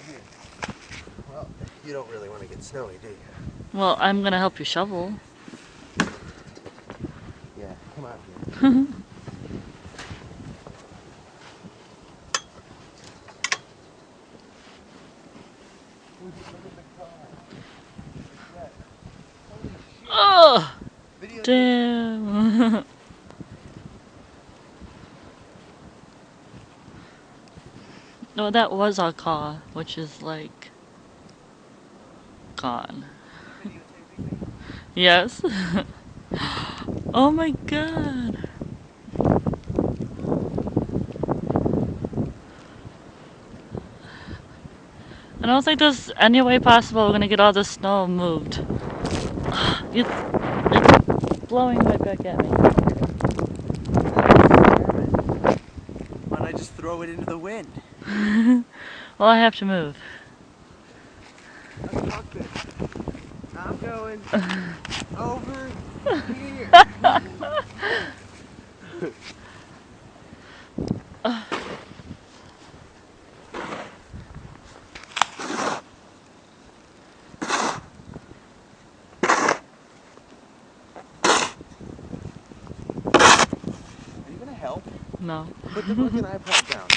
out here? Well, you don't really want to get snowy, do you? Well, I'm gonna help you shovel. Yeah, come out here. Oh, damn. No, that was our car, which is like gone. Yes. Oh my god. I don't think there's any way possible we're gonna get all this snow moved. It's blowing right back at me. Why don't I just throw it into the wind? Well, I have to move. I'm going over here. Are you gonna help? No. Put the fucking iPod down.